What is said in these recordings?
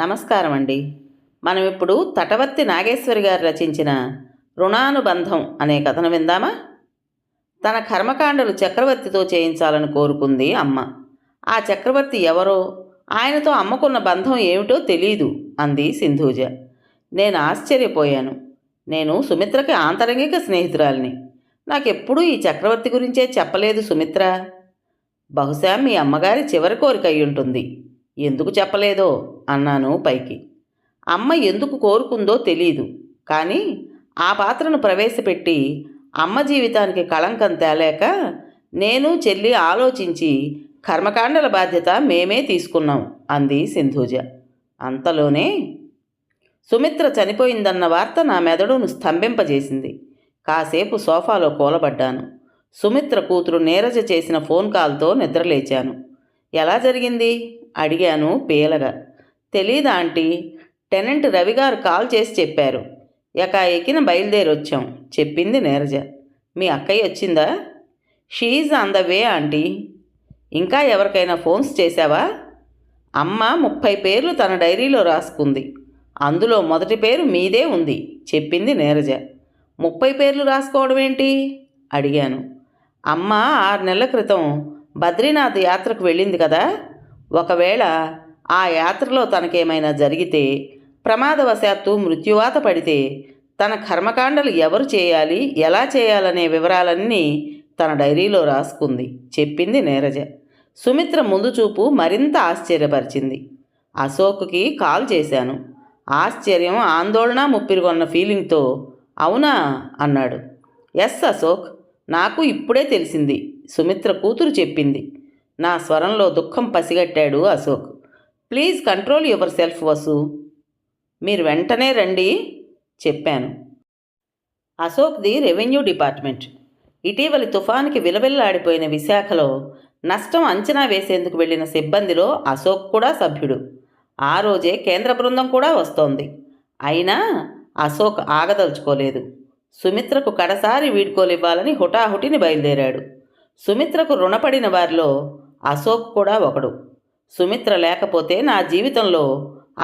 నమస్కారం అండి. మనం ఇప్పుడు తటవర్తి నాగేశ్వరి గారు రచించిన రుణానుబంధం అనే కథను విందామా? తన కర్మకాండలు చక్రవర్తితో చేయించాలని కోరుకుంది అమ్మ. ఆ చక్రవర్తి ఎవరో, ఆయనతో అమ్మకున్న బంధం ఏమిటో తెలీదు అంది సింధూజ. నేను ఆశ్చర్యపోయాను. నేను సుమిత్రకి ఆంతరంగిక స్నేహితురాలిని. నాకెప్పుడూ ఈ చక్రవర్తి గురించే చెప్పలేదు సుమిత్ర. బహుశా మీ అమ్మగారి చివరి కోరిక అయ్యుంటుంది. ఎందుకు చెప్పలేదో అన్నాను పైకి. అమ్మ ఎందుకు కోరుకుందో తెలీదు, కానీ ఆ పాత్రను ప్రవేశపెట్టి అమ్మ జీవితానికి కళంకం తేలేక నేను చెల్లి ఆలోచించి కర్మకాండల బాధ్యత మేమే తీసుకున్నాం అంది సింధూజ. అంతలోనే సుమిత్ర చనిపోయిందన్న వార్త నా మెదడును స్తంభింపజేసింది. కాసేపు సోఫాలో కూలబడ్డాను. సుమిత్ర కూతురు నీరజ చేసిన ఫోన్ కాల్తో నిద్రలేచాను. ఎలా జరిగింది అడిగాను పీలగా. తెలీదా ఆంటీ, టెనెంట్ రవిగారు కాల్ చేసి చెప్పారు. ఎకాఎకిన బయలుదేరొచ్చాం చెప్పింది నీరజ. మీ అక్కయ్య వచ్చిందా? She is on the way aunty. ఇంకా ఎవరికైనా ఫోన్స్ చేశావా? అమ్మ 30 పేర్లు తన డైరీలో రాసుకుంది. అందులో మొదటి పేరు మీదే ఉంది చెప్పింది నీరజ. 30 పేర్లు రాసుకోవడం ఏంటి అడిగాను. అమ్మ 6 నెలల క్రితం బద్రీనాథ్ యాత్రకు వెళ్ళింది కదా. ఒకవేళ ఆ యాత్రలో తనకేమైనా జరిగితే, ప్రమాదవశాత్తు మృత్యువాత పడితే తన కర్మకాండలు ఎవరు చేయాలి, ఎలా చేయాలనే వివరాలన్నీ తన డైరీలో రాసుకుంది చెప్పింది నీరజ. సుమిత్ర ముందు చూపు మరింత ఆశ్చర్యపరిచింది. అశోక్కి కాల్ చేశాను. ఆశ్చర్యం, ఆందోళన ముప్పిరిగొన్న ఫీలింగ్తో అవునా అన్నాడు. ఎస్ అశోక్, నాకు ఇప్పుడే తెలిసింది, సుమిత్ర కూతురు చెప్పింది. నా స్వరంలో దుఃఖం పసిగట్టాడు Ashok. Please control yourself Vasu. మీరు వెంటనే రండి చెప్పాను. అశోక్ది రెవెన్యూ డిపార్ట్మెంట్. ఇటీవలి తుఫానుకి విలవిల్లాడిపోయిన విశాఖలో నష్టం అంచనా వేసేందుకు వెళ్ళిన సిబ్బందిలో అశోక్ కూడా సభ్యుడు. ఆ రోజే కేంద్ర బృందం కూడా వస్తోంది. అయినా అశోక్ ఆగదలుచుకోలేదు. సుమిత్రకు కడసారి వీడ్కోలివ్వాలని హుటాహుటిని బయలుదేరాడు. సుమిత్రకు రుణపడిన వారిలో అశోక్ కూడా ఒకడు. సుమిత్ర లేకపోతే నా జీవితంలో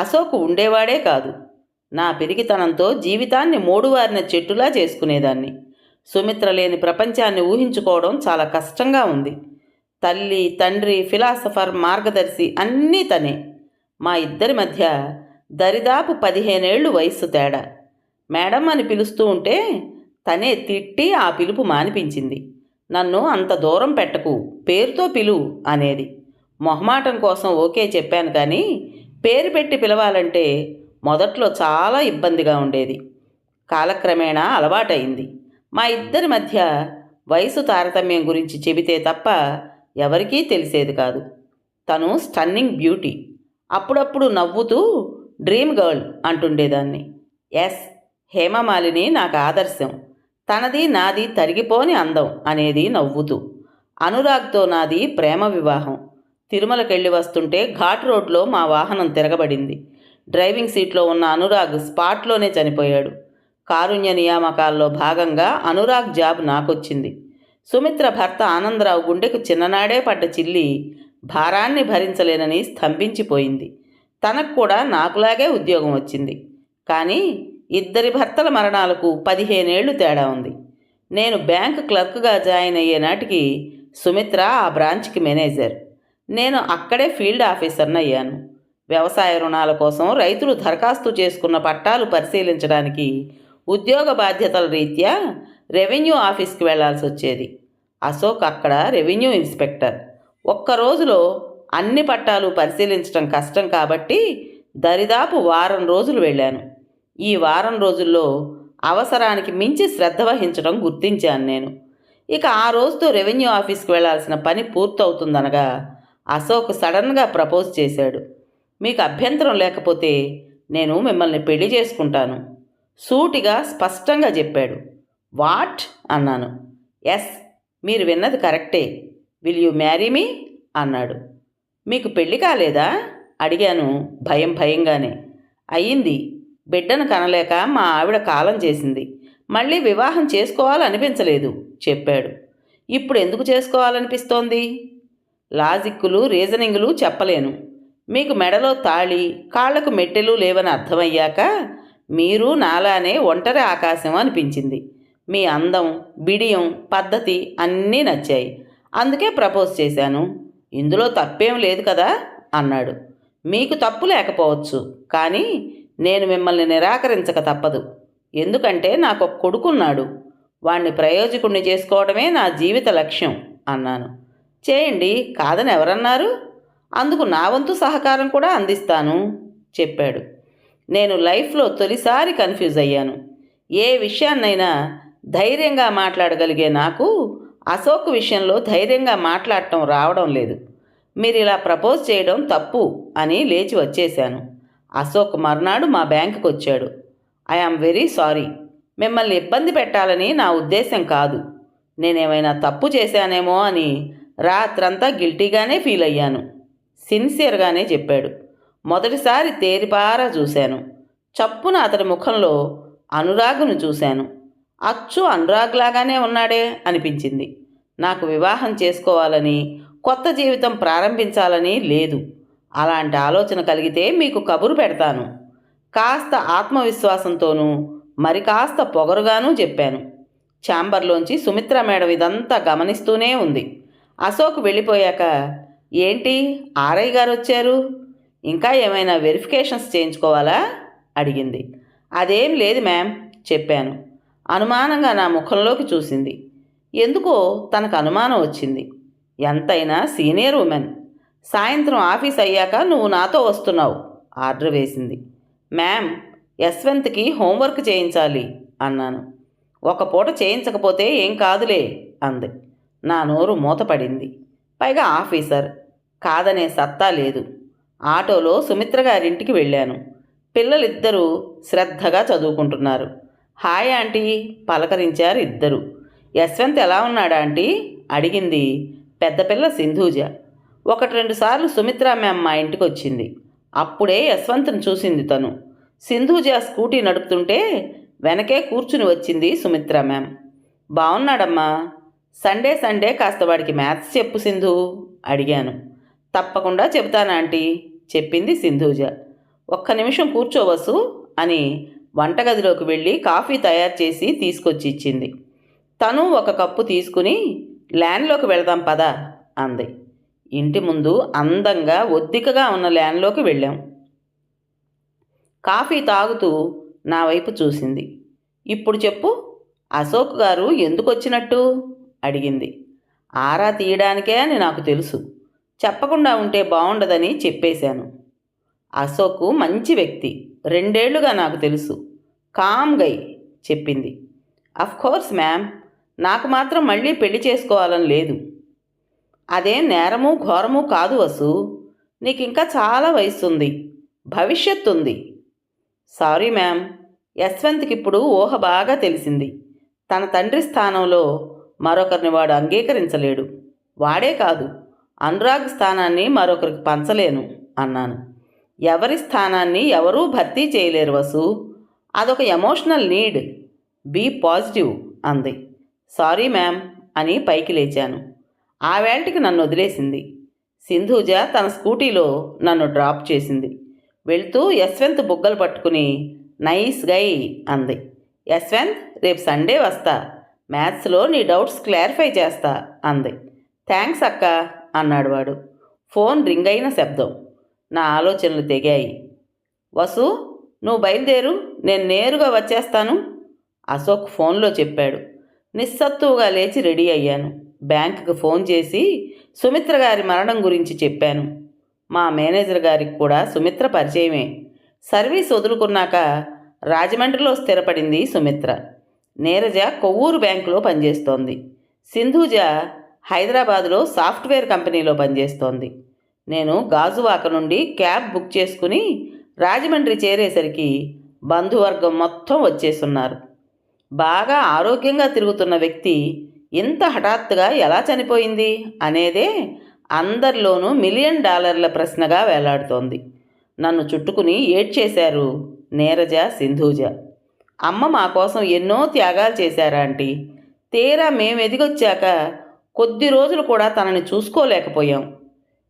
అశోక్ ఉండేవాడే కాదు. నా పిరికితనంతో జీవితాన్ని మూడువారిన చెట్టులా చేసుకునేదాన్ని. సుమిత్ర లేని ప్రపంచాన్ని ఊహించుకోవడం చాలా కష్టంగా ఉంది. తల్లి, తండ్రి, ఫిలాసఫర్, మార్గదర్శి అన్నీ తనే. మా ఇద్దరి మధ్య దరిదాపు 15 ఏళ్ళు వయస్సు తేడా. మేడం అని పిలుస్తూ ఉంటే తనే తిట్టి ఆ పిలుపు మానిపించింది. నన్ను అంత దూరం పెట్టకు, పేరుతో పిలు అనేది. మొహమాటం కోసం ఓకే చెప్పాను, కానీ పేరు పెట్టి పిలవాలంటే మొదట్లో చాలా ఇబ్బందిగా ఉండేది. కాలక్రమేణా అలవాటైంది. మా ఇద్దరి మధ్య వయసు తారతమ్యం గురించి చెబితే తప్ప ఎవరికీ తెలిసేది కాదు. తను స్టన్నింగ్ బ్యూటీ. అప్పుడప్పుడు నవ్వుతూ డ్రీమ్ గర్ల్ అంటుండేదాన్ని. ఎస్, హేమమాలిని నాకు ఆదర్శం. తనది నాది తరిగిపోని అందం అనేది నవ్వుతూ. అనురాగ్తో నాది ప్రేమ వివాహం. తిరుమలకెళ్ళి వస్తుంటే ఘాట్ రోడ్లో మా వాహనం తిరగబడింది. డ్రైవింగ్ సీట్లో ఉన్న అనురాగ్ స్పాట్లోనే చనిపోయాడు. కారుణ్య నియామకాల్లో భాగంగా అనురాగ్ జాబ్ నాకొచ్చింది. సుమిత్ర భర్త ఆనందరావు గుండెకు చిన్ననాడే పడ్డ చిల్లి భారాన్ని భరించలేనని స్తంభించిపోయింది. తనకు కూడా నాకులాగే ఉద్యోగం వచ్చింది. కానీ ఇద్దరి భర్తల మరణాలకు 15 ఏళ్లు తేడా ఉంది. నేను బ్యాంక్ క్లర్క్గా జాయిన్ అయ్యే నాటికి సుమిత్ర ఆ బ్రాంచ్కి మేనేజర్. నేను అక్కడే ఫీల్డ్ ఆఫీసర్ని అయ్యాను. వ్యవసాయ రుణాల కోసం రైతులు దరఖాస్తు చేసుకున్న పట్టాలు పరిశీలించడానికి ఉద్యోగ బాధ్యతల రీత్యా రెవెన్యూ ఆఫీస్కి వెళ్లాల్సి వచ్చేది. అశోక్ అక్కడ రెవెన్యూ ఇన్స్పెక్టర్. ఒక్కరోజులో అన్ని పట్టాలు పరిశీలించడం కష్టం కాబట్టి దరిదాపు వారం రోజులు వెళ్ళాను. ఈ వారం రోజుల్లో అవసరానికి మించి శ్రద్ధ వహించడం గుర్తించాను నేను. ఇక ఆ రోజుతో రెవెన్యూ ఆఫీస్కి వెళ్లాల్సిన పని పూర్తవుతుందనగా అశోక్ సడన్గా ప్రపోజ్ చేశాడు. మీకు అభ్యంతరం లేకపోతే నేను మిమ్మల్ని పెళ్లి చేసుకుంటాను. సూటిగా స్పష్టంగా చెప్పాడు. వాట్ అన్నాను. ఎస్, మీరు విన్నది కరెక్టే. విల్ యూ మ్యారీ మీ అన్నాడు. మీకు పెళ్లి కాలేదా అడిగాను భయంగానే. అయ్యింది. బిడ్డను కనలేక మా ఆవిడ కాలం చేసింది. మళ్ళీ వివాహం చేసుకోవాలనిపించలేదు చెప్పాడు. ఇప్పుడు ఎందుకు చేసుకోవాలనిపిస్తోంది? లాజిక్కులు, రీజనింగులు చెప్పలేను. మీకు మెడలో తాళి, కాళ్లకు మెట్టెలు లేవని అర్థమయ్యాక మీరు నాలానే ఒంటరి ఆకాశం అనిపించింది. మీ అందం, బిడియం, పద్ధతి అన్నీ నచ్చాయి. అందుకే ప్రపోజ్ చేశాను. ఇందులో తప్పేం లేదు కదా అన్నాడు. మీకు తప్పు లేకపోవచ్చు, కానీ నేను మిమ్మల్ని నిరాకరించక తప్పదు. ఎందుకంటే నాకు ఒక కొడుకున్నాడు. వాణ్ణి ప్రయోజకుణ్ణి చేసుకోవడమే నా జీవిత లక్ష్యం అన్నాను. చేయండి, కాదని ఎవరన్నారు? అందుకు నా వంతు సహకారం కూడా అందిస్తాను చెప్పాడు. నేను లైఫ్లో తొలిసారి కన్ఫ్యూజ్ అయ్యాను. ఏ విషయాన్నైనా ధైర్యంగా మాట్లాడగలిగే నాకు అశోక్ విషయంలో ధైర్యంగా మాట్లాడటం రావడం లేదు. మీరు ఇలా ప్రపోజ్ చేయడం తప్పు అని లేచి వచ్చేశాను. అశోక్ మర్నాడు మా బ్యాంకుకి వచ్చాడు. I am very sorry. మిమ్మల్ని ఇబ్బంది పెట్టాలని నా ఉద్దేశం కాదు. నేనేమైనా తప్పు చేశానేమో అని రాత్రంతా గిల్టీగానే ఫీల్ అయ్యాను. సిన్సియర్గానే చెప్పాడు. మొదటిసారి తేరిపారా చూశాను. చప్పున అతడి ముఖంలో అనురాగును చూశాను. అచ్చు అనురాగ్ లాగానే ఉన్నాడే అనిపించింది. నాకు వివాహం చేసుకోవాలని, కొత్త జీవితం ప్రారంభించాలని లేదు. అలాంటి ఆలోచన కలిగితే మీకు కబురు పెడతాను. కాస్త ఆత్మవిశ్వాసంతోనూ మరి కాస్త పొగరుగానూ చెప్పాను. ఛాంబర్లోంచి సుమిత్ర మేడం ఇదంతా గమనిస్తూనే ఉంది. అశోక్ వెళ్ళిపోయాక, ఏంటి ఆర్ఐ గారు వచ్చారు, ఇంకా ఏమైనా వెరిఫికేషన్స్ చేయించుకోవాలా అడిగింది. అదేం లేదు మ్యామ్ చెప్పాను. అనుమానంగా నా ముఖంలోకి చూసింది. ఎందుకో తనకు అనుమానం వచ్చింది. ఎంతైనా సీనియర్ ఉమెన్. సాయంత్రం ఆఫీస్ అయ్యాక నువ్వు నాతో వస్తున్నావు ఆర్డర్ వేసింది. మ్యామ్, యశ్వంత్కి హోంవర్క్ చేయించాలి అన్నాను. ఒక పూట చేయించకపోతే ఏం కాదులే అంది. నా నోరు మూతపడింది. పైగా ఆఫీసర్, కాదనే సత్తా లేదు. ఆటోలో సుమిత్ర గారింటికి వెళ్ళాను. పిల్లలిద్దరూ శ్రద్ధగా చదువుకుంటున్నారు. హాయ్ ఆంటీ పలకరించారు ఇద్దరు. యశ్వంత్ ఎలా ఉన్నాడా ఆంటీ అడిగింది పెద్ద పిల్ల సింధూజ. 1-2 సార్లు సుమిత్ర మ్యామ్ మా ఇంటికి వచ్చింది. అప్పుడే యశ్వంత్ని చూసింది తను. సింధూజ స్కూటీ నడుపుతుంటే వెనకే కూర్చుని వచ్చింది సుమిత్ర మ్యామ్. బాగున్నాడమ్మా. సండే కాస్త వాడికి మ్యాథ్స్ చెప్పు సింధు అడిగాను. తప్పకుండా చెబుతాను ఆంటీ చెప్పింది సింధూజ. 1 నిమిషం కూర్చోవసు అని వంటగదిలోకి వెళ్ళి కాఫీ తయారు చేసి తీసుకొచ్చి ఇచ్చింది. తను 1 కప్పు తీసుకుని ల్యాండ్లోకి వెళదాం పదా అంది. ఇంటి ముందు అందంగా ఒద్దికగా ఉన్న ల్యాండ్లోకి వెళ్ళాం. కాఫీ తాగుతూ నా వైపు చూసింది. ఇప్పుడు చెప్పు, అశోక్ గారు ఎందుకు వచ్చినట్టు అడిగింది. ఆరా తీయడానికే అని నాకు తెలుసు. చెప్పకుండా ఉంటే బాగుండదని చెప్పేశాను. అశోక్ మంచి వ్యక్తి, 2 ఏళ్లుగా నాకు తెలుసు. కామ్ గై చెప్పింది. కోర్స్ మ్యామ్, నాకు మాత్రం మళ్ళీ పెళ్లి చేసుకోవాలని లేదు. అదేం నేరము ఘోరము కాదు వసు. నీకు ఇంకా చాలా వయసు ఉంది, భవిష్యత్తు ఉంది. సారీ మ్యామ్, యశ్వంత్కి ఇప్పుడు ఊహ బాగా తెలిసింది. తన తండ్రి స్థానంలో మరొకరిని వాడు అంగీకరించలేడు. వాడే కాదు, అనురాగ్ స్థానాన్ని మరొకరికి పంచలేను అన్నాను. ఎవరి స్థానాన్ని ఎవరూ భర్తీ చేయలేరు వసు. అదొక ఎమోషనల్ నీడ్. బీ పాజిటివ్ అంది. సారీ మ్యామ్ అని పైకి లేచాను. ఆ వేళటికి నన్ను వదిలేసింది. సింధూజ తన స్కూటీలో నన్ను డ్రాప్ చేసింది. వెళ్తూ యశ్వంత్ బుగ్గలు పట్టుకుని నైస్ గై అంది. యశ్వంత్, రేపు సండే వస్తా, మ్యాథ్స్లో నీ డౌట్స్ క్లారిఫై చేస్తా అంది. థ్యాంక్స్ అక్క అన్నాడు వాడు. ఫోన్ రింగ్ అయిన శబ్దం. నా ఆలోచనలు తెగాయి. వసు, నువ్వు బయలుదేరు, నేను నేరుగా వచ్చేస్తాను అశోక్ ఫోన్లో చెప్పాడు. నిస్సత్తువుగా లేచి రెడీ అయ్యాను. బ్యాంకుకి ఫోన్ చేసి సుమిత్ర గారి మరణం గురించి చెప్పాను. మా మేనేజర్ గారికి కూడా సుమిత్ర పరిచయమే. సర్వీస్ వదులుకున్నాక రాజమండ్రిలో స్థిరపడింది సుమిత్ర. నీరజ కొవ్వూరు బ్యాంకులో పనిచేస్తోంది. సింధూజ హైదరాబాదులో సాఫ్ట్వేర్ కంపెనీలో పనిచేస్తోంది. నేను గాజువాక నుండి క్యాబ్ బుక్ చేసుకుని రాజమండ్రి చేరేసరికి బంధువర్గం మొత్తం వచ్చేస్తున్నారు. బాగా ఆరోగ్యంగా తిరుగుతున్న వ్యక్తి ఇంత హఠాత్తుగా ఎలా చనిపోయింది అనేదే అందరిలోనూ $1 మిలియన్ ప్రశ్నగా వేలాడుతోంది. నన్ను చుట్టుకుని ఏడ్చేశారు నీరజ, సింధూజ. అమ్మ మా కోసం ఎన్నో త్యాగాలు చేశారా ఆంటీ. తీరా మేము ఎదిగొచ్చాక కొద్ది రోజులు కూడా తనని చూసుకోలేకపోయాం.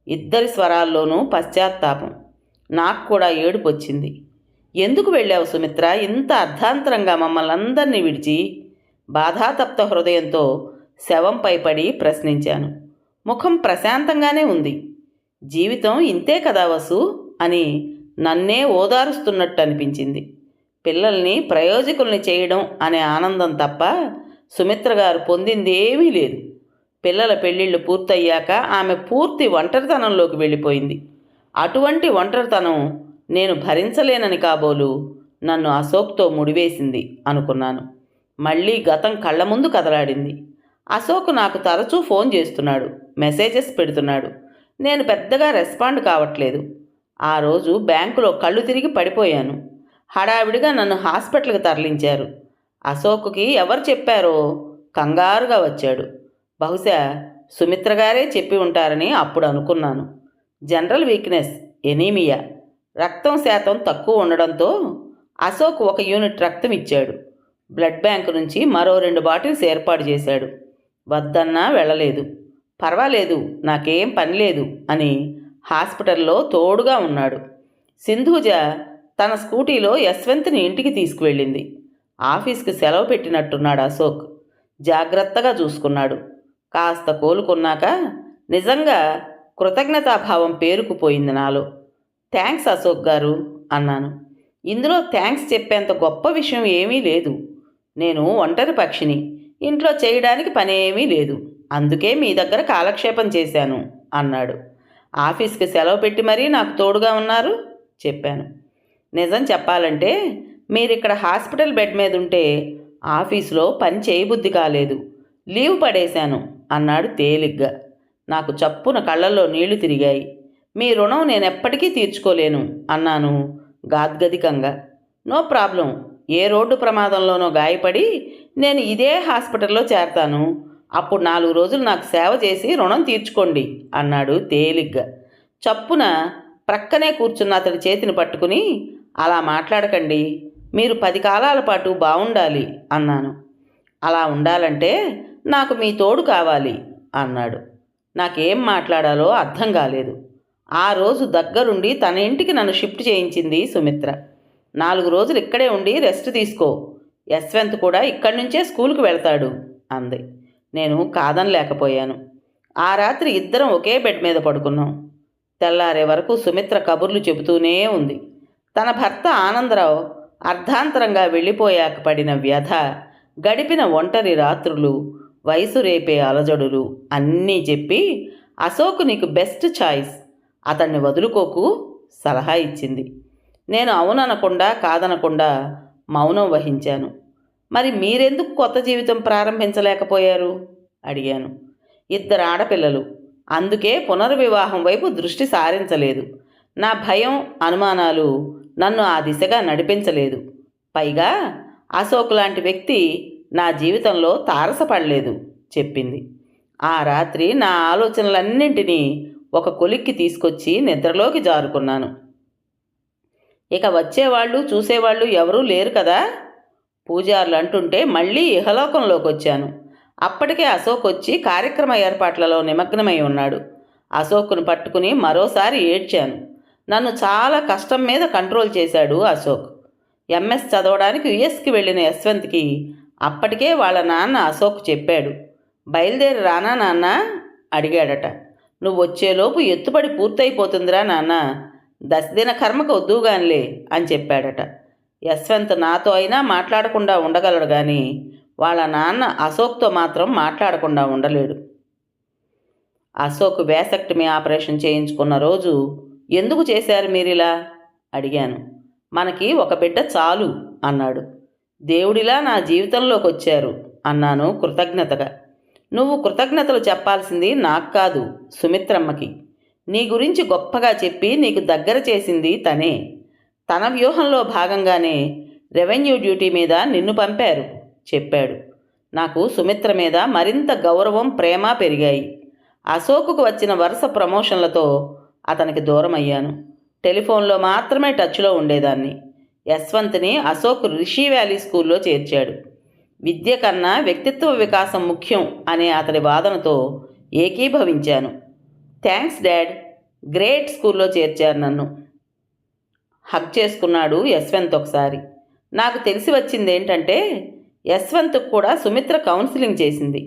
ఇద్దరి స్వరాల్లోనూ పశ్చాత్తాపం. నాకు కూడా ఏడుపు వచ్చింది. ఎందుకు వెళ్ళావు సుమిత్ర ఇంత అర్ధాంతరంగా మమ్మల్ని అందరినీ విడిచి? బాధాతప్త హృదయంతో శవంపై పడి ప్రశ్నించాను. ముఖం ప్రశాంతంగానే ఉంది. జీవితం ఇంతే కదా వసు అని నన్నే ఓదారుస్తున్నట్టు అనిపించింది. పిల్లల్ని ప్రయోజకుల్ని చేయడం అనే ఆనందం తప్ప సుమిత్ర గారు పొందిందేమీ లేదు. పిల్లల పెళ్ళిళ్ళు పూర్తయ్యాక ఆమె పూర్తి ఒంటరితనంలోకి వెళ్ళిపోయింది. అటువంటి ఒంటరితనం నేను భరించలేనని కాబోలు నన్ను అశోక్తో ముడివేసింది అనుకున్నాను. మళ్ళీ గతం కళ్ళ ముందు కదలాడింది. అశోక్ నాకు తరచూ ఫోన్ చేస్తున్నాడు, మెసేజెస్ పెడుతున్నాడు. నేను పెద్దగా రెస్పాండ్ కావట్లేదు. ఆ రోజు బ్యాంకులో కళ్ళు తిరిగి పడిపోయాను. హడావిడిగా నన్ను హాస్పిటల్కి తరలించారు. అశోక్కి ఎవరు చెప్పారో కంగారుగా వచ్చాడు. బహుశా సుమిత్ర గారే చెప్పి ఉంటారని అప్పుడు అనుకున్నాను. జనరల్ వీక్నెస్, ఎనీమియా, రక్తం శాతం తక్కువ ఉండడంతో అశోక్ 1 యూనిట్ రక్తం ఇచ్చాడు. బ్లడ్ బ్యాంకు నుంచి మరో 2 బాటిల్స్ ఏర్పాటు చేశాడు. వద్దన్నా వెళ్ళలేదు. పర్వాలేదు, నాకేం పని లేదు అని హాస్పిటల్లో తోడుగా ఉన్నాడు. సింధూజ తన స్కూటీలో యశ్వంత్ని ఇంటికి తీసుకువెళ్ళింది. ఆఫీస్కి సెలవు పెట్టినట్టున్నాడు అశోక్. జాగ్రత్తగా చూసుకున్నాడు. కాస్త కోలుకున్నాక నిజంగా కృతజ్ఞతాభావం పేరుకుపోయింది నాలో. థ్యాంక్స్ అశోక్ గారు అన్నాను. ఇందులో థ్యాంక్స్ చెప్పేంత గొప్ప విషయం ఏమీ లేదు. నేను ఒంటరి పక్షిని, ఇంట్లో చేయడానికి పనేమీ లేదు. అందుకే మీ దగ్గర కాలక్షేపం చేశాను అన్నాడు. ఆఫీస్కి సెలవు పెట్టి మరీ నాకు తోడుగా ఉన్నారు చెప్పాను. నిజం చెప్పాలంటే మీరిక్కడ హాస్పిటల్ బెడ్ మీద ఉంటే ఆఫీసులో పని చేయబుద్ధి కాలేదు, లీవ్ పడేశాను అన్నాడు తేలిగ్గా. నాకు చప్పున కళ్ళల్లో నీళ్లు తిరిగాయి. మీ రుణం నేనెప్పటికీ తీర్చుకోలేను అన్నాను గాద్గదికంగా. నో ప్రాబ్లం, ఏ రోడ్డు ప్రమాదంలోనో గాయపడి నేను ఇదే హాస్పిటల్లో చేరతాను. అప్పుడు 4 రోజులు నాకు సేవ చేసి రుణం తీర్చుకోండి అన్నాడు తేలిగ్గా. చప్పున ప్రక్కనే కూర్చున్న అతడి చేతిని పట్టుకుని, అలా మాట్లాడకండి, మీరు 10 కాలాల పాటు బాగుండాలి అన్నాను. అలా ఉండాలంటే నాకు మీ తోడు కావాలి అన్నాడు. నాకేం మాట్లాడాలో అర్థం కాలేదు. ఆ రోజు దగ్గరుండి తన ఇంటికి నన్ను షిఫ్ట్ చేయించింది సుమిత్ర. 4 రోజులు ఇక్కడే ఉండి రెస్ట్ తీసుకో, యశ్వంత్ కూడా ఇక్కడి నుంచే స్కూల్కి వెళ్తాడు అంది. నేను కాదనలేకపోయాను. ఆ రాత్రి ఇద్దరం ఒకే బెడ్ మీద పడుకున్నాం. తెల్లారే వరకు సుమిత్ర కబుర్లు చెబుతూనే ఉంది. తన భర్త ఆనందరావు అర్ధాంతరంగా వెళ్ళిపోయాక పడిన వ్యధ, గడిపిన ఒంటరి రాత్రులు, వయసు రేపే అలజడులు అన్నీ చెప్పి అశోక్ నీకు బెస్ట్ చాయిస్, అతన్ని వదులుకోకు సలహా ఇచ్చింది. నేను అవుననకుండా కాదనకుండా మౌనం వహించాను. మరి మీరెందుకు కొత్త జీవితం ప్రారంభించలేకపోయారు అడిగాను. 2 ఆడపిల్లలు, అందుకే పునర్వివాహం వైపు దృష్టి సారించలేదు. నా భయం, అనుమానాలు నన్ను ఆ దిశగా నడిపించలేదు. పైగా అశోక్ లాంటి వ్యక్తి నా జీవితంలో తారసపడలేదు చెప్పింది. ఆ రాత్రి నా ఆలోచనలన్నింటినీ ఒక కొలిక్కి తీసుకొచ్చి నిద్రలోకి జారుకున్నాను. ఇక వచ్చేవాళ్ళు చూసేవాళ్ళు ఎవరూ లేరు కదా, పూజారులు అంటుంటే మళ్ళీ ఇహలోకంలోకి వచ్చాను. అప్పటికే అశోక్ వచ్చి కార్యక్రమ ఏర్పాట్లలో నిమగ్నమై ఉన్నాడు. అశోక్ను పట్టుకుని మరోసారి ఏడ్చాను. నన్ను చాలా కష్టం మీద కంట్రోల్ చేశాడు అశోక్. ఎంఎస్ చదవడానికి యుఎస్కి వెళ్ళిన యశ్వంత్కి అప్పటికే వాళ్ళ నాన్న అశోక్ చెప్పాడు. బయలుదేరి రానా నాన్న అడిగాడట. నువ్వు వచ్చేలోపు ఎత్తుపడి పూర్తయిపోతుందిరా నాన్న, దశదిన కర్మకు వద్దుగానిలే అని చెప్పాడట. యశ్వంత్ నాతో అయినా మాట్లాడకుండా ఉండగలడు కానీ వాళ్ళ నాన్న అశోక్తో మాత్రం మాట్లాడకుండా ఉండలేడు. అశోక్ వేసెక్టమీ ఆపరేషన్ చేయించుకున్న రోజు ఎందుకు చేశారు మీరిలా అడిగాను. మనకి ఒక బిడ్డ చాలు అన్నాడు. దేవుడిలా నా జీవితంలోకి వచ్చారు అన్నాను కృతజ్ఞతగా. నువ్వు కృతజ్ఞతలు చెప్పాల్సింది నాకు కాదు, సుమిత్రమ్మకి. నీ గురించి గొప్పగా చెప్పి నీకు దగ్గర చేసింది తనే. తన వ్యూహంలో భాగంగానే రెవెన్యూ డ్యూటీ మీద నిన్ను పంపారు చెప్పాడు. నాకు సుమిత్ర మీద మరింత గౌరవం, ప్రేమ పెరిగాయి. అశోకుకు వచ్చిన వరుస ప్రమోషన్లతో అతనికి దూరం అయ్యాను. టెలిఫోన్లో మాత్రమే టచ్లో ఉండేదాన్ని. యశ్వంత్ని అశోక్ రిషి వ్యాలీ స్కూల్లో చేర్చాడు. విద్య కన్నా వ్యక్తిత్వ వికాసం ముఖ్యం అనే అతడి వాదనతో ఏకీభవించాను. థ్యాంక్స్ డాడ్, గ్రేట్ స్కూల్లో చేర్చారు నన్ను. హగ్ చేసుకున్నాడు యశ్వంత్ ఒకసారి. నాకు తెలిసి వచ్చింది ఏంటంటే, యశ్వంత్కు కూడా సుమిత్ర కౌన్సిలింగ్ చేసింది.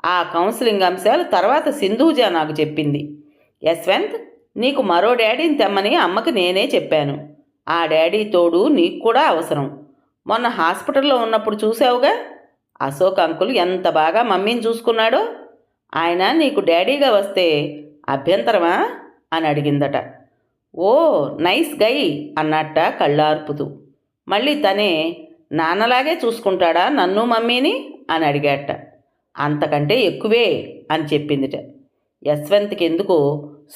ఆ కౌన్సిలింగ్ అంశాలు తర్వాత సింధూజ నాకు చెప్పింది. యశ్వంత్, నీకు మరో డాడీని తెమ్మని అమ్మకి నేనే చెప్పాను. ఆ డాడీ తోడు నీకు కూడా అవసరం. మొన్న హాస్పిటల్లో ఉన్నప్పుడు చూసావుగా, అశోక్ అంకుల్ ఎంత బాగా మమ్మీని చూసుకున్నాడో. ఆయన నీకు డాడీగా వస్తే అభ్యంతరమా అని అడిగిందట. ఓ నైస్ గై అన్నట్ట కళ్ళార్పుతూ. మళ్ళీ తనే నాన్నలాగే చూసుకుంటాడా నన్ను మమ్మీని అని అడిగాట. అంతకంటే ఎక్కువే అని చెప్పిందిట. యశ్వంత్కి ఎందుకో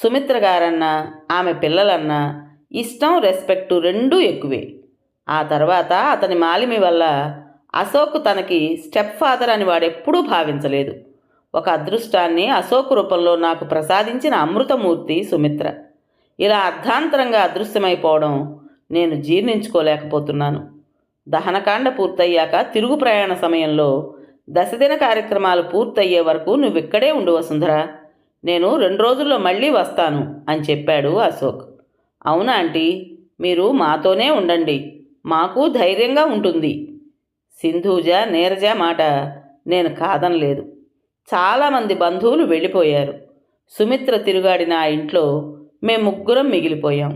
సుమిత్ర గారన్నా ఆమె పిల్లలన్నా ఇష్టం, రెస్పెక్టు రెండూ ఎక్కువే. ఆ తర్వాత అతని మాలిమి వల్ల అశోక్ తనకి స్టెప్ ఫాదర్ అని వాడెప్పుడూ భావించలేదు. ఒక అదృష్టాన్ని అశోక్ రూపంలో నాకు ప్రసాదించిన అమృతమూర్తి సుమిత్ర. ఇలా అర్ధాంతరంగా అదృశ్యమైపోవడం నేను జీర్ణించుకోలేకపోతున్నాను. దహనకాండ పూర్తయ్యాక తిరుగు ప్రయాణ సమయంలో దశదిన కార్యక్రమాలు పూర్తయ్యే వరకు నువ్విక్కడే ఉండు వసుంధర, నేను 2 రోజుల్లో మళ్ళీ వస్తాను అని చెప్పాడు అశోక్. అవునా ఆంటీ, మీరు మాతోనే ఉండండి, మాకు ధైర్యంగా ఉంటుంది. సింధూజ, నీరజ మాట నేను కాదనలేదు. చాలామంది బంధువులు వెళ్ళిపోయారు. సుమిత్ర తిరుగాడిన ఆ ఇంట్లో మేము ముగ్గురం మిగిలిపోయాం.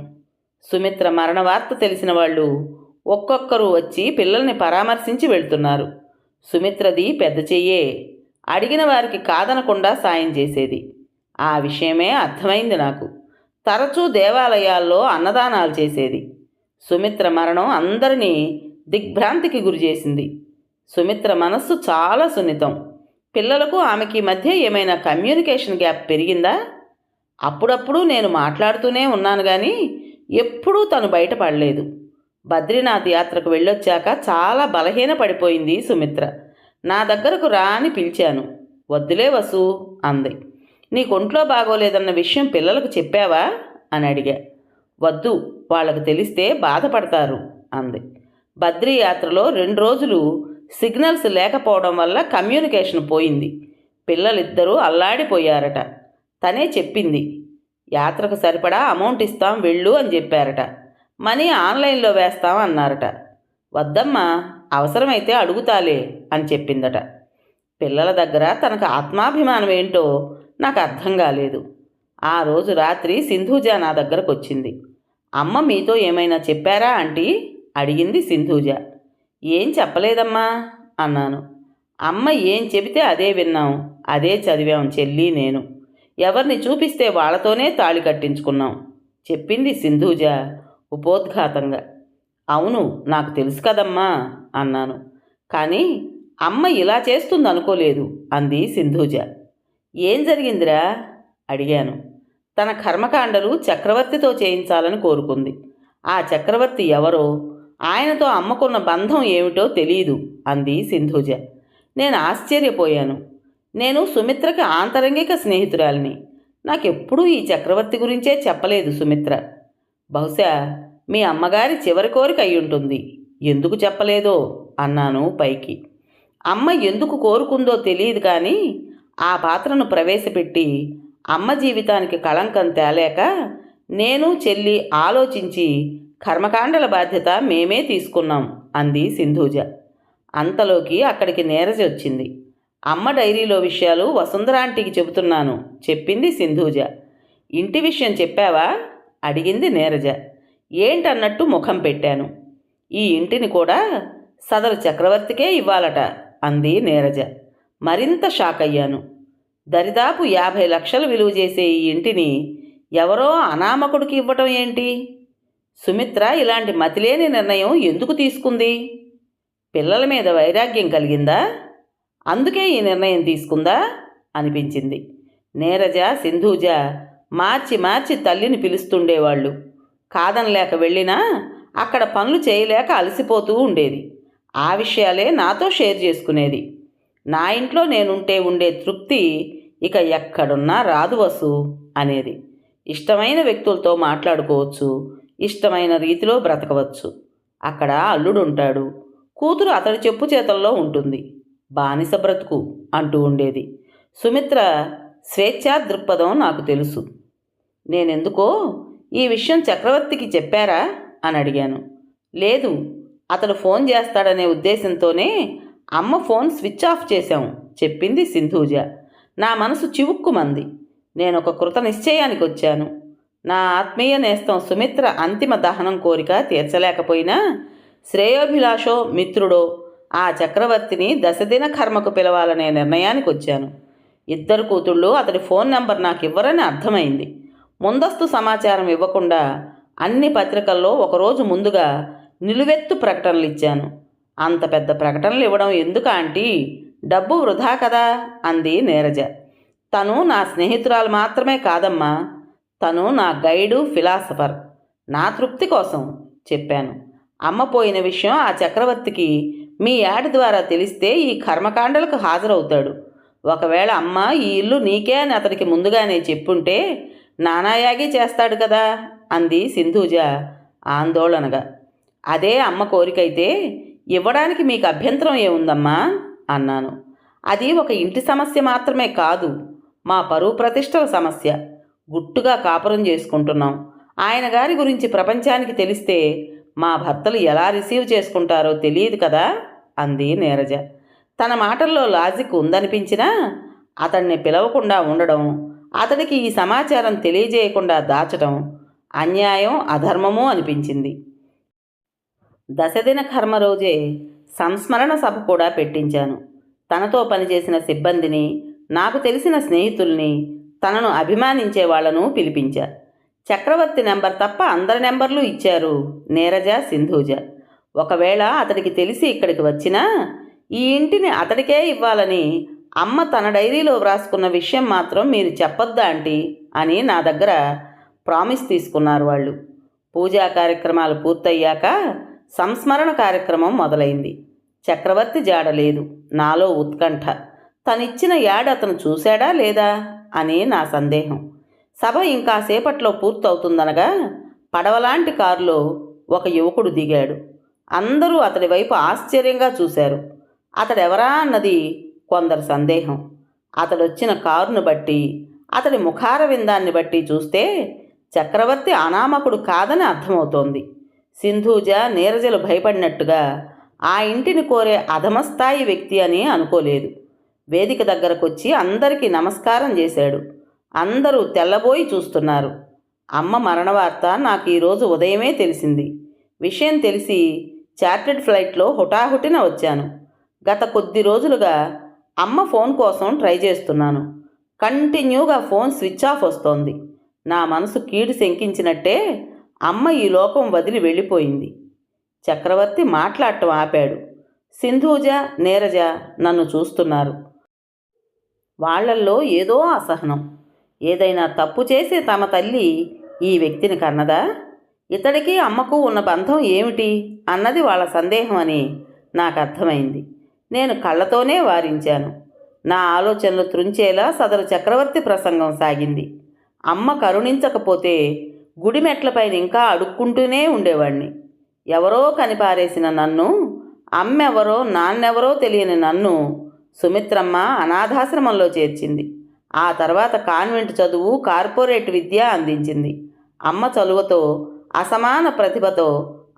సుమిత్ర మరణ వార్త తెలిసిన వాళ్ళు ఒక్కొక్కరు వచ్చి పిల్లల్ని పరామర్శించి వెళ్తున్నారు. సుమిత్రది పెద్ద చెయ్యే, అడిగిన వారికి కాదనకుండా సాయం చేసేది. ఆ విషయమే అర్థమైంది నాకు. తరచూ దేవాలయాల్లో అన్నదానాలు చేసేది. సుమిత్ర మరణం అందరినీ దిగ్భ్రాంతికి గురిచేసింది. సుమిత్ర మనస్సు చాలా సున్నితం. పిల్లలకు ఆమెకి మధ్య ఏమైనా కమ్యూనికేషన్ గ్యాప్ పెరిగిందా? అప్పుడప్పుడు నేను మాట్లాడుతూనే ఉన్నాను కానీ ఎప్పుడూ తను బయటపడలేదు. బద్రీనాథ్ యాత్రకు వెళ్ళొచ్చాక చాలా బలహీన పడిపోయింది సుమిత్ర. నా దగ్గరకు రా అని పిలిచాను. వద్దులే వసు అంది. నీకొంట్లో బాగోలేదన్న విషయం పిల్లలకు చెప్పావా అని అడిగా. వద్దు, వాళ్ళకు తెలిస్తే బాధపడతారు అంది. బద్రీ యాత్రలో 2 రోజులు సిగ్నల్స్ లేకపోవడం వల్ల కమ్యూనికేషన్ పోయింది. పిల్లలిద్దరూ అల్లాడిపోయారట. తనే చెప్పింది. యాత్రకు సరిపడా అమౌంట్ ఇస్తాం వెళ్ళు అని చెప్పారట. మనీ ఆన్లైన్లో వేస్తాం అన్నారట. వద్దమ్మా, అవసరమైతే అడుగుతాలే అని చెప్పిందట. పిల్లల దగ్గర తనకు ఆత్మాభిమానం ఏంటో నాకు అర్థం కాలేదు. ఆ రోజు రాత్రి సింధూజ నా దగ్గరకు వచ్చింది. అమ్మ మీతో ఏమైనా చెప్పారా ఆంటీ అడిగింది సింధూజ. ఏం చెప్పలేదమ్మా అన్నాను. అమ్మ ఏం చెబితే అదే విన్నాం, అదే చదివాం చెల్లి నేను. ఎవరిని చూపిస్తే వాళ్ళతోనే తాళి కట్టించుకున్నాం చెప్పింది సింధూజ ఉపోద్ఘాతంగా. అవును, నాకు తెలుసు కదమ్మా అన్నాను. కానీ అమ్మ ఇలా చేస్తుందనుకోలేదు అంది సింధూజ. ఏం జరిగిందిరా అడిగాను. తన కర్మకాండలు చక్రవర్తితో చేయించాలని కోరుకుంది. ఆ చక్రవర్తి ఎవరో, ఆయనతో అమ్మకున్న బంధం ఏమిటో తెలియదు అంది సింధూజ. నేను ఆశ్చర్యపోయాను. నేను సుమిత్రకి ఆంతరంగిక స్నేహితురాలిని. నాకెప్పుడూ ఈ చక్రవర్తి గురించే చెప్పలేదు సుమిత్ర. బహుశా మీ అమ్మగారి చివరి కోరిక అయ్యుంటుంది, ఎందుకు చెప్పలేదో అన్నాను పైకి. అమ్మ ఎందుకు కోరుకుందో తెలియదు కానీ ఆ పాత్రను ప్రవేశపెట్టి అమ్మ జీవితానికి కళంకం తేలేక నేను చెల్లి ఆలోచించి కర్మకాండల బాధ్యత మేమే తీసుకున్నాం అంది సింధూజ. అంతలోకి అక్కడికి నీరజ వచ్చింది. అమ్మ డైరీలో విషయాలు వసుంధరాంటికి చెబుతున్నాను చెప్పింది సింధూజ. ఇంటి విషయం చెప్పావా అడిగింది నీరజ. ఏంటన్నట్టు ముఖం పెట్టాను. ఈ ఇంటిని కూడా సదరు చక్రవర్తికే ఇవ్వాలట అంది నీరజ. మరింత షాక్ అయ్యాను. దరిదాపు 50 లక్షలు విలువ చేసే ఈ ఇంటిని ఎవరో అనామకుడికి ఇవ్వటం ఏంటి? సుమిత్ర ఇలాంటి మతిలేని నిర్ణయం ఎందుకు తీసుకుంది? పిల్లల మీద వైరాగ్యం కలిగిందా? అందుకే ఈ నిర్ణయం తీసుకుందా అనిపించింది. నీరజ, సింధూజ మార్చి మార్చి తల్లిని పిలుస్తుండేవాళ్ళు. కాదనలేక వెళ్ళినా అక్కడ పనులు చేయలేక అలసిపోతూ ఉండేది. ఆ విషయాలే నాతో షేర్ చేసుకునేది. నా ఇంట్లో నేనుంటే ఉండే తృప్తి ఇక ఎక్కడున్నా రాదు వసు అనేది. ఇష్టమైన వ్యక్తులతో మాట్లాడుకోవచ్చు, ఇష్టమైన రీతిలో బ్రతకవచ్చు. అక్కడ అల్లుడుంటాడు, కూతురు అతడి చెప్పు చేతల్లో ఉంటుంది. బానిస బ్రతుకు అంటూ ఉండేది. సుమిత్ర స్వేచ్ఛా దృక్పథం నాకు తెలుసు. నేనెందుకో ఈ విషయం చక్రవర్తికి చెప్పారా అని అడిగాను. లేదు, అతడు ఫోన్ చేస్తాడనే ఉద్దేశంతోనే అమ్మ ఫోన్ స్విచ్ ఆఫ్ చేశాం చెప్పింది సింధూజ. నా మనసు చివుక్కుమంది. నేనొక కృత నిశ్చయానికి వచ్చాను. నా ఆత్మీయ నేస్తం సుమిత్ర అంతిమ దహనం కోరిక తీర్చలేకపోయినా శ్రేయోభిలాషో మిత్రుడో ఆ చక్రవర్తిని దశదిన కర్మకు పిలవాలనే నిర్ణయానికి వచ్చాను. ఇద్దరు కూతుళ్ళు అతడి ఫోన్ నెంబర్ నాకు ఇవ్వరని అర్థమైంది. ముందస్తు సమాచారం ఇవ్వకుండా అన్ని పత్రికల్లో ఒకరోజు ముందుగా నిలువెత్తు ప్రకటనలు ఇచ్చాను. అంత పెద్ద ప్రకటనలు ఇవ్వడం ఎందుకు ఆంటీ? డబ్బు వృధా కదా అంది నీరజ. తను నా స్నేహితురాలు మాత్రమే కాదమ్మా, తను నా గైడు, ఫిలాసఫర్. నా తృప్తి కోసం చెప్పాను. అమ్మ పోయిన విషయం ఆ చక్రవర్తికి మీ యాడ్ ద్వారా తెలిస్తే ఈ కర్మకాండలకు హాజరవుతాడు. ఒకవేళ అమ్మ ఈ ఇల్లు నీకే అని అతనికి ముందుగానే చెప్పుంటే నానాయాగి చేస్తాడు కదా అంది సింధూజ ఆందోళనగా. అదే అమ్మ కోరికైతే ఇవ్వడానికి మీకు అభ్యంతరం ఏముందమ్మా అన్నాను. అది ఒక ఇంటి సమస్య మాత్రమే కాదు, మా పరువు ప్రతిష్టల సమస్య. గుట్టుగా కాపురం చేసుకుంటున్నాం. ఆయన గారి గురించి ప్రపంచానికి తెలిస్తే మా భర్తలు ఎలా రిసీవ్ చేసుకుంటారో తెలియదు కదా అంది నీరజ. తన మాటల్లో లాజిక్ ఉందనిపించినా అతన్ని పిలవకుండా ఉండడం, అతడికి ఈ సమాచారం తెలియజేయకుండా దాచడం అన్యాయం, అధర్మము అనిపించింది. దశదిన కర్మ రోజే సంస్మరణ సభ కూడా పెట్టించాను. తనతో పనిచేసిన సిబ్బందిని, నాకు తెలిసిన స్నేహితుల్ని, తనను అభిమానించే వాళ్లను పిలిపించా. చక్రవర్తి నెంబర్ తప్ప అందరి నెంబర్లు ఇచ్చారు నీరజ, సింధూజ. ఒకవేళ అతడికి తెలిసి ఇక్కడికి వచ్చినా ఈ ఇంటిని అతడికే ఇవ్వాలని అమ్మ తన డైరీలో వ్రాసుకున్న విషయం మాత్రం మీరు చెప్పొద్దా ఆంటీ అని నా దగ్గర ప్రామిస్ తీసుకున్నారు వాళ్ళు. పూజా కార్యక్రమాలు పూర్తయ్యాక సంస్మరణ కార్యక్రమం మొదలైంది. చక్రవర్తి జాడలేదు. నాలో ఉత్కంఠ. తనిచ్చిన యాడ్ అతను చూశాడా లేదా అని నా సందేహం. సభ ఇంకాసేపట్లో పూర్తవుతుందనగా పడవలాంటి కారులో ఒక యువకుడు దిగాడు. అందరూ అతడి వైపు ఆశ్చర్యంగా చూశారు. అతడెవరా అన్నది కొందరు సందేహం. అతడొచ్చిన కారును బట్టి, అతడి ముఖార విందాన్ని బట్టి చూస్తే చక్రవర్తి అనామకుడు కాదని అర్థమవుతోంది. సింధూజ, నీరజలు భయపడినట్టుగా ఆ ఇంటిని కోరే అధమస్థాయి వ్యక్తి అని అనుకోలేదు. వేదిక దగ్గరకొచ్చి అందరికీ నమస్కారం చేశాడు. అందరూ తెల్లబోయి చూస్తున్నారు. అమ్మ మరణవార్త నాకు ఈరోజు ఉదయమే తెలిసింది. విషయం తెలిసి చార్టెడ్ ఫ్లైట్లో హుటాహుటిన వచ్చాను. గత కొద్ది రోజులుగా అమ్మ ఫోన్ కోసం ట్రై చేస్తున్నాను. కంటిన్యూగా ఫోన్ స్విచ్ ఆఫ్ వస్తోంది. నా మనసు కీడు శంకించినట్టే అమ్మ ఈ లోకం వదిలి వెళ్ళిపోయింది. చక్రవర్తి మాట్లాడటం ఆపాడు. సింధూజ, నీరజ నన్ను చూస్తున్నారు. వాళ్లల్లో ఏదో అసహనం. ఏదైనా తప్పు చేసి తమ తల్లి ఈ వ్యక్తిని కన్నదా? ఇతడికి అమ్మకు ఉన్న బంధం ఏమిటి అన్నది వాళ్ళ సందేహం అని నాకు అర్థమైంది. నేను కళ్ళతోనే వారించాను. నా ఆలోచనలు త్రుంచేలా సదరు చక్రవర్తి ప్రసంగం సాగింది. అమ్మ కరుణించకపోతే గుడి మెట్లపైన ఇంకా అడుక్కుంటూనే ఉండేవాణ్ణి. ఎవరో కనిపారేసిన నన్ను, అమ్మెవరో నాన్నెవరో తెలియని నన్ను సుమిత్రమ్మ అనాథాశ్రమంలో చేర్చింది. ఆ తర్వాత కాన్వెంట్ చదువు, కార్పొరేట్ విద్య అందించింది. అమ్మ చలువతో, అసమాన ప్రతిభతో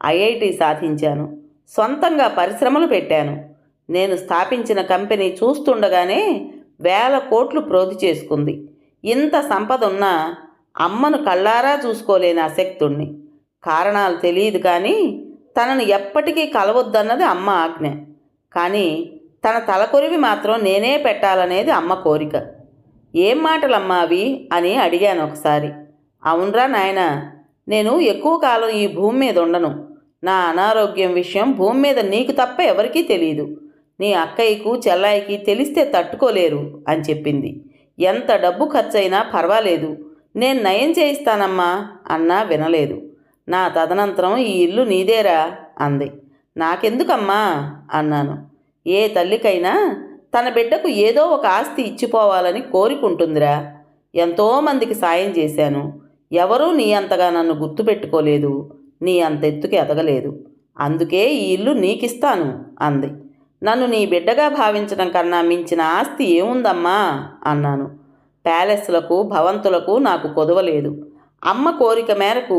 ఐఐటి సాధించాను. సొంతంగా పరిశ్రమలు పెట్టాను. నేను స్థాపించిన కంపెనీ చూస్తుండగానే 1000 కోట్లు ప్రోధి చేసుకుంది. ఇంత సంపద ఉన్నా అమ్మను కళ్ళారా చూసుకోలేని అశక్తుణ్ణి. కారణాలు తెలియదు కానీ తనను ఎప్పటికీ కలవద్దన్నది అమ్మ ఆజ్ఞ. కానీ తన తలకొరివి మాత్రం నేనే పెట్టాలనేది అమ్మ కోరిక. ఏం మాటలమ్మా అవి అని అడిగాను ఒకసారి. అవునరా నాయనా, నేను ఎక్కువ కాలం ఈ భూమి మీద ఉండను. నా అనారోగ్యం విషయం భూమి మీద నీకు తప్ప ఎవరికీ తెలియదు. నీ అక్కయ్యకు, చెల్లాయికి తెలిస్తే తట్టుకోలేరు అని చెప్పింది. ఎంత డబ్బు ఖర్చయినా పర్వాలేదు, నేను నయం చేయిస్తానమ్మా అన్నా వినలేదు. నా తదనంతరం ఈ ఇల్లు నీదేరా అంది. నాకెందుకమ్మా అన్నాను. ఏ తల్లికైనా తన బిడ్డకు ఏదో ఒక ఆస్తి ఇచ్చిపోవాలని కోరికుంటుందిరా. ఎంతోమందికి సాయం చేశాను. ఎవరూ నీ అంతగా నన్ను గుర్తుపెట్టుకోలేదు, నీ అంతెత్తుకి ఎదగలేదు. అందుకే ఈ ఇల్లు నీకిస్తాను అంది. నన్ను నీ బిడ్డగా భావించడం కన్నా మించిన ఆస్తి ఏముందమ్మా అన్నాను. ప్యాలెస్లకు, భవంతులకు నాకు కొదవలేదు. అమ్మ కోరిక మేరకు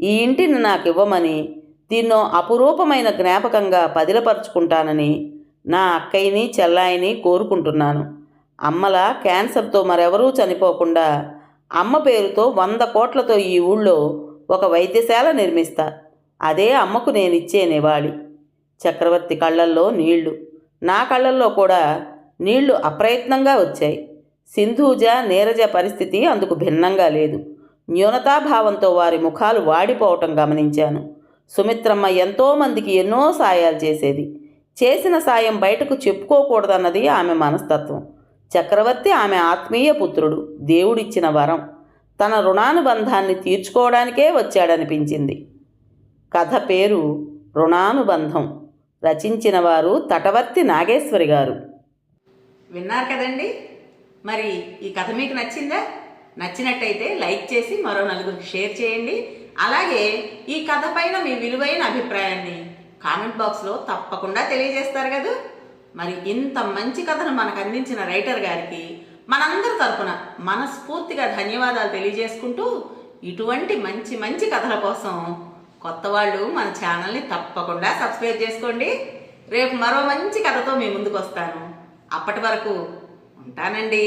ఈ ఇంటిని నాకు ఇవ్వమని, దీన్నో అపురూపమైన జ్ఞాపకంగా పదిలపరుచుకుంటానని నా అక్కయ్యని చెల్లాయిని కోరుకుంటున్నాను. అమ్మలా క్యాన్సర్తో మరెవరూ చనిపోకుండా అమ్మ పేరుతో 100 కోట్లతో ఈ ఊళ్ళో ఒక వైద్యశాల నిర్మిస్తా. అదే అమ్మకు నేనిచ్చే నివాళి. చక్రవర్తి కళ్ళల్లో నీళ్లు, నా కళ్ళల్లో కూడా నీళ్లు అప్రయత్నంగా వచ్చాయి. సింధూజ, నీరజ పరిస్థితి అందుకు భిన్నంగా లేదు. న్యూనతాభావంతో వారి ముఖాలు వాడిపోవటం గమనించాను. సుమిత్రమ్మ ఎంతోమందికి ఎన్నో సాయాలు చేసేది. చేసిన సాయం బయటకు చెప్పుకోకూడదన్నది ఆమె మనస్తత్వం. చక్రవర్తి ఆమె ఆత్మీయ పుత్రుడు, దేవుడిచ్చిన వరం. తన రుణానుబంధాన్ని తీర్చుకోవడానికే వచ్చాడనిపించింది. కథ పేరు రుణానుబంధం. రచించిన వారు తటవర్తి నాగేశ్వరి గారు. విన్నారు కదండి. మరి ఈ కథ మీకు నచ్చిందా? నచ్చినట్టయితే లైక్ చేసి మరో నలుగురికి షేర్ చేయండి. అలాగే ఈ కథ పైన మీ విలువైన అభిప్రాయాన్ని కామెంట్ బాక్స్లో తప్పకుండా తెలియజేస్తారు కదా. మరి ఇంత మంచి కథను మనకు అందించిన రైటర్ గారికి మనందరి తరపున మనస్ఫూర్తిగా ధన్యవాదాలు తెలియజేసుకుంటూ, ఇటువంటి మంచి మంచి కథల కోసం కొత్త వాళ్ళు మన ఛానల్ని తప్పకుండా సబ్స్క్రైబ్ చేసుకోండి. రేపు మరో మంచి కథతో మీ ముందుకు వస్తాను. అప్పటి వరకు ఉంటానండి.